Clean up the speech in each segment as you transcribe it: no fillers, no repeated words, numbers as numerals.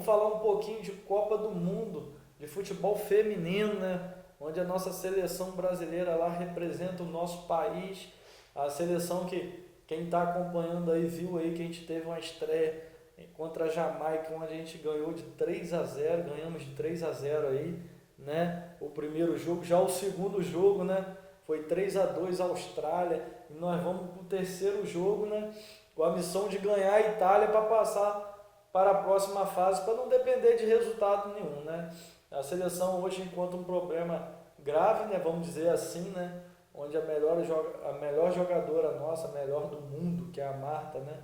Vamos falar um pouquinho de Copa do Mundo, de futebol feminino, né? Onde a nossa seleção brasileira lá representa o nosso país. A seleção que quem está acompanhando aí viu aí que a gente teve uma estreia contra a Jamaica, onde a gente ganhou de 3-0, ganhamos de 3-0 aí, né? O primeiro jogo, já o segundo jogo, né? Foi 3-2 Austrália, e nós vamos para o terceiro jogo, né? Com a missão de ganhar a Itália para passar para a próxima fase, para não depender de resultado nenhum, né? A seleção hoje encontra um problema grave, né? Vamos dizer assim, né? Onde a melhor jogadora nossa, a melhor do mundo, que é a Marta, né?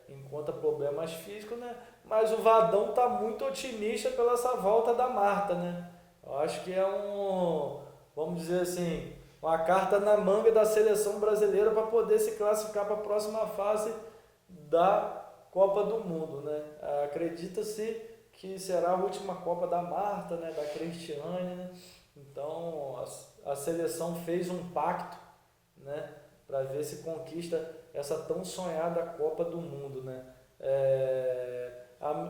Encontra problemas físicos, né? Mas o Vadão está muito otimista pela essa volta da Marta, né? Eu acho que é vamos dizer assim, uma carta na manga da seleção brasileira para poder se classificar para a próxima fase da Copa do Mundo, né? Acredita-se que será a última Copa da Marta, né? Da Cristiane, né? Então a seleção fez um pacto, né? Para ver se conquista essa tão sonhada Copa do Mundo, né?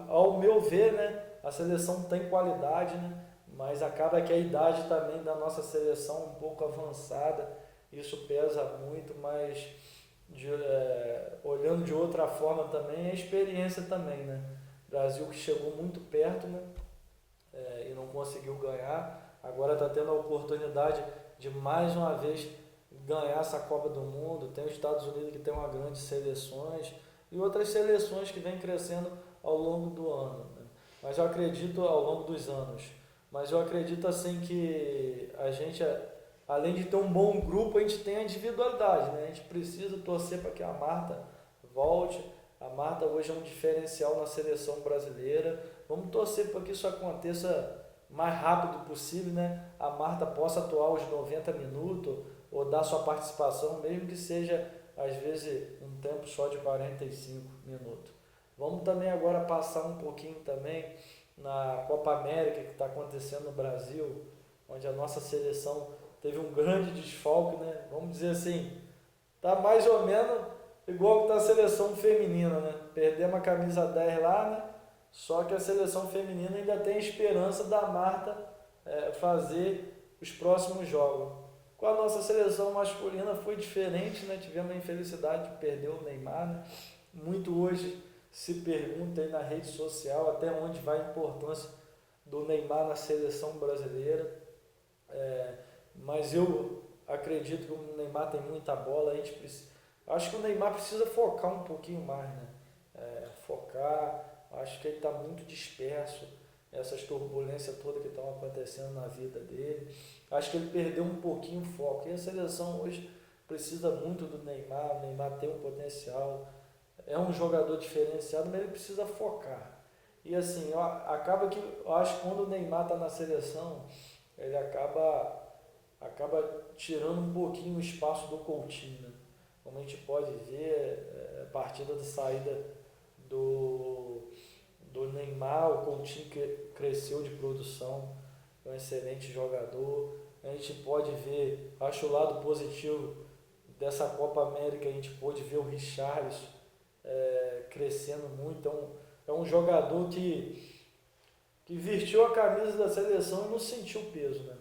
Ao meu ver, né? A seleção tem qualidade, né? Mas acaba que a idade também da nossa seleção um pouco avançada, isso pesa muito, mas olhando de outra forma também, a experiência também, né? Brasil que chegou muito perto, né? E não conseguiu ganhar, agora está tendo a oportunidade de mais uma vez ganhar essa Copa do Mundo. Tem os Estados Unidos que tem uma grande seleções e outras seleções que vêm crescendo ao longo do ano, né? Mas eu acredito ao longo dos anos. Mas eu acredito assim que a gente, além de ter um bom grupo, a gente tem a individualidade, né? A gente precisa torcer para que a Marta volte. A Marta hoje é um diferencial na seleção brasileira. Vamos torcer para que isso aconteça mais rápido possível, né? A Marta possa atuar os 90 minutos ou dar sua participação, mesmo que seja às vezes um tempo só de 45 minutos. Vamos também agora passar um pouquinho também na Copa América que está acontecendo no Brasil, onde a nossa seleção teve um grande desfalque, né? Vamos dizer assim, tá mais ou menos igual que está a seleção feminina, né? Perdemos a camisa 10 lá, né? Só que a seleção feminina ainda tem esperança da Marta fazer os próximos jogos. Com a nossa seleção masculina foi diferente, né? Tivemos a infelicidade de perder o Neymar, né? Muito hoje se pergunta aí na rede social até onde vai a importância do Neymar na seleção brasileira. Mas eu acredito que o Neymar tem muita bola, acho que o Neymar precisa focar um pouquinho mais, né? Focar, acho que ele está muito disperso, essas turbulências todas que estão acontecendo na vida dele. Acho que ele perdeu um pouquinho o foco. E a seleção hoje precisa muito do Neymar. O Neymar tem um potencial, é um jogador diferenciado, mas ele precisa focar. E assim, acaba que eu acho que quando o Neymar está na seleção, ele acaba tirando um pouquinho o espaço do Coutinho, né? Como a gente pode ver, a partida de saída do Neymar, o Coutinho cresceu de produção, é um excelente jogador. A gente pode ver, acho o lado positivo dessa Copa América, a gente pôde ver o Richarlison crescendo muito. É um jogador que vestiu a camisa da seleção e não sentiu o peso, né?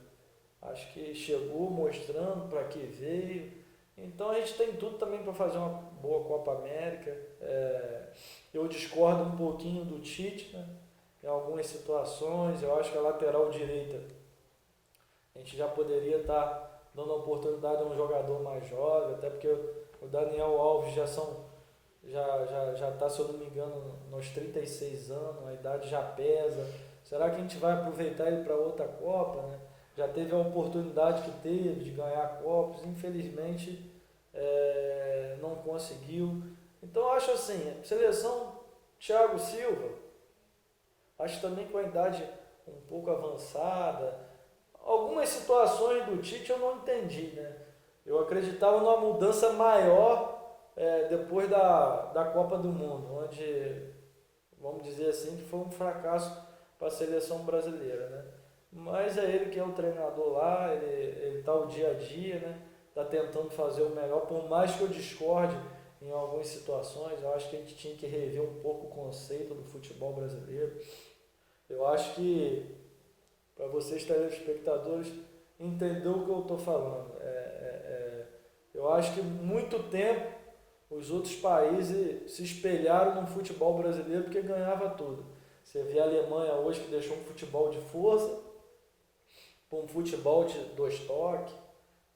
Acho que chegou mostrando para que veio. Então a gente tem tudo também para fazer uma boa Copa América. Eu discordo um pouquinho do Tite, né? Em algumas situações. Eu acho que a lateral direita a gente já poderia estar dando a oportunidade a um jogador mais jovem, até porque o Daniel Alves já está, se eu não me engano, nos 36 anos, a idade já pesa. Será que a gente vai aproveitar ele para outra Copa, né? Já teve a oportunidade que teve de ganhar Copas, infelizmente não conseguiu. Então eu acho assim, seleção Thiago Silva, acho também com a idade um pouco avançada. Algumas situações do Tite eu não entendi, né? Eu acreditava numa mudança maior depois da Copa do Mundo, onde, vamos dizer assim, que foi um fracasso para a seleção brasileira, né? Mas é ele que é o treinador lá, ele está o dia a dia, né? Está tentando fazer o melhor, por mais que eu discorde em algumas situações. Eu acho que a gente tinha que rever um pouco o conceito do futebol brasileiro. Eu acho que, para vocês telespectadores, entender o que eu estou falando. Eu acho que muito tempo os outros países se espelharam no futebol brasileiro porque ganhava tudo. Você vê a Alemanha hoje que deixou um futebol de força para um futebol de 2 toques,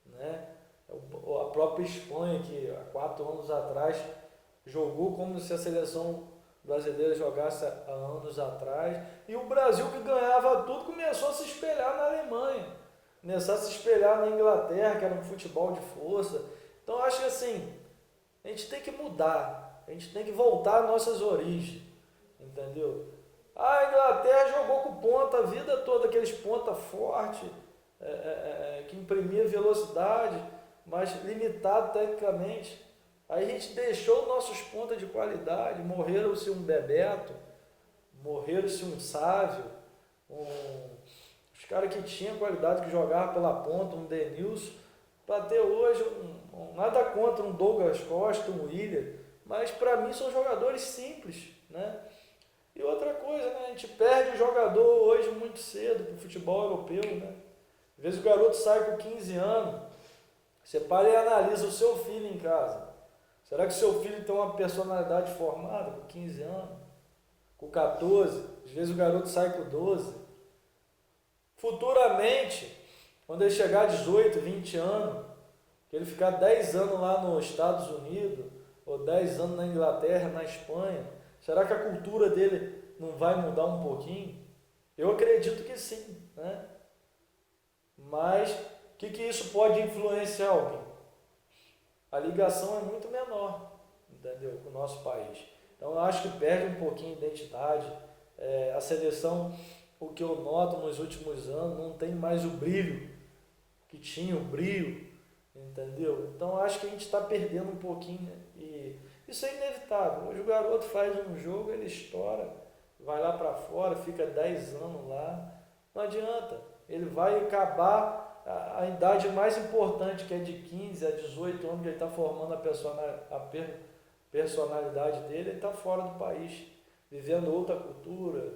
né? A própria Espanha, que há 4 anos atrás jogou como se a seleção brasileira jogasse há anos atrás, e o Brasil, que ganhava tudo, começou a se espelhar na Alemanha, começou a se espelhar na Inglaterra, que era um futebol de força. Então, eu acho que assim, a gente tem que mudar, a gente tem que voltar às nossas origens, entendeu? A Inglaterra jogou com ponta a vida toda, aqueles ponta forte, que imprimia velocidade, mas limitado tecnicamente. Aí a gente deixou nossos pontas de qualidade, morreram-se um Bebeto, morreram-se um Sávio, os caras que tinham qualidade, que jogavam pela ponta, um Denilson, para ter hoje, nada contra um Douglas Costa, um Willian, mas para mim são jogadores simples, né? E outra coisa, né? A gente perde o jogador hoje muito cedo para o futebol europeu, né? Às vezes o garoto sai com 15 anos, você para e analisa o seu filho em casa. Será que o seu filho tem uma personalidade formada com 15 anos? Com 14? Às vezes o garoto sai com 12. Futuramente, quando ele chegar a 18, 20 anos, que ele ficar 10 anos lá nos Estados Unidos, ou 10 anos na Inglaterra, na Espanha, será que a cultura dele não vai mudar um pouquinho? Eu acredito que sim, né? Mas o que isso pode influenciar alguém? A ligação é muito menor, entendeu? Com o nosso país. Então eu acho que perde um pouquinho de identidade. A seleção, o que eu noto nos últimos anos, não tem mais o brilho que tinha, o brilho, entendeu? Então eu acho que a gente está perdendo um pouquinho, e isso é inevitável. Hoje o garoto faz um jogo, ele estoura, vai lá para fora, fica 10 anos lá, não adianta. Ele vai acabar a idade mais importante, que é de 15 a 18 anos, que ele está formando a personalidade dele, ele está fora do país, vivendo outra cultura,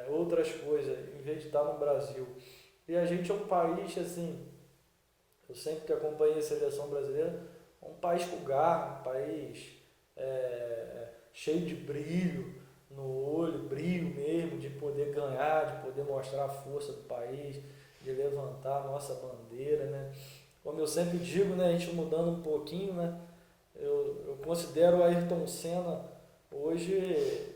outras coisas, em vez de estar no Brasil. E a gente é um país, assim, eu sempre que acompanhei a seleção brasileira, um país com garra, um país cheio de brilho no olho, brilho mesmo, de poder ganhar, de poder mostrar a força do país, de levantar a nossa bandeira, né? Como eu sempre digo, né, a gente mudando um pouquinho, né, eu considero o Ayrton Senna hoje,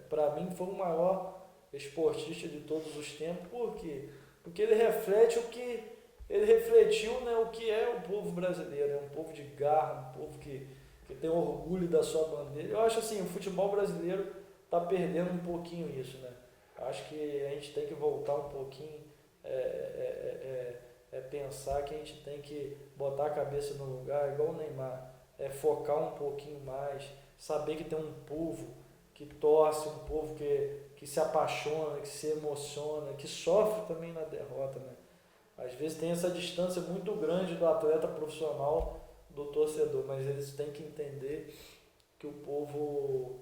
para mim, foi o maior esportista de todos os tempos. Por quê? Porque ele reflete ele refletiu, né, o que é o povo brasileiro. É um povo de garra, um povo que tem orgulho da sua bandeira. Eu acho assim, o futebol brasileiro está perdendo um pouquinho isso, né? Acho que a gente tem que voltar um pouquinho, pensar que a gente tem que botar a cabeça no lugar, igual o Neymar, focar um pouquinho mais, saber que tem um povo que torce, um povo que se apaixona, que se emociona, que sofre também na derrota, né? Às vezes tem essa distância muito grande do atleta profissional do torcedor, mas eles têm que entender que o povo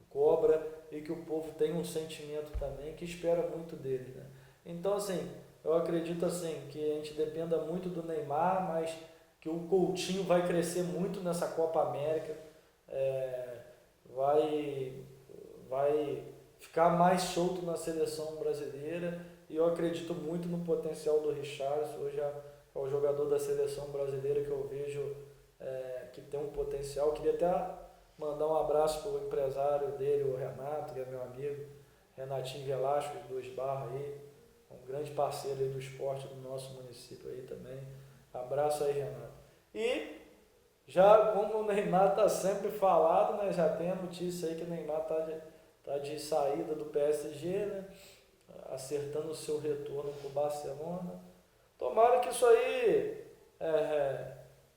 cobra e que o povo tem um sentimento também que espera muito dele, né? Então, assim, eu acredito assim que a gente dependa muito do Neymar, mas que o Coutinho vai crescer muito nessa Copa América, vai ficar mais solto na seleção brasileira, e eu acredito muito no potencial do Richarlison. Hoje é o jogador da seleção brasileira que eu vejo que tem um potencial. Queria até mandar um abraço para o empresário dele, o Renato, que é meu amigo, Renatinho Velasco, de Duas Barras aí, um grande parceiro aí do esporte do nosso município aí também. Abraço aí, Renato. E já como o Neymar está sempre falado, né, já tem a notícia aí que o Neymar tá de saída do PSG, né, acertando o seu retorno para o Barcelona. Tomara que isso aí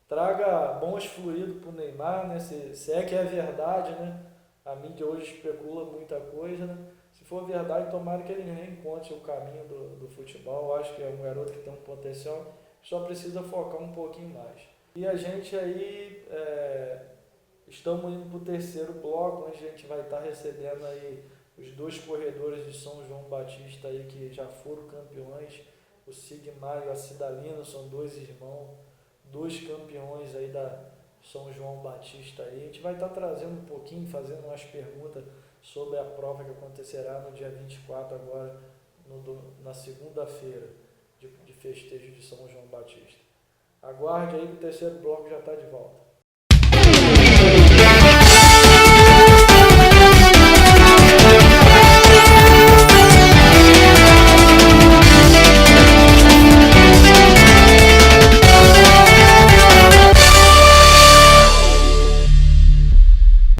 traga bons fluidos para o Neymar, né, se é que é verdade, né? A mídia hoje especula muita coisa, né? Se for verdade, tomara que ele reencontre o caminho do futebol. Eu acho que é um garoto que tem um potencial, só precisa focar um pouquinho mais. E a gente aí estamos indo para o terceiro bloco, onde a gente vai estar recebendo aí os dois corredores de São João Batista aí que já foram campeões, o Sigmar e a Cidalina, são dois irmãos, dois campeões aí da São João Batista aí. A gente vai estar trazendo um pouquinho, fazendo umas perguntas sobre a prova que acontecerá no dia 24 agora, na segunda-feira de festejo de São João Batista. Aguarde aí que o terceiro bloco já está de volta.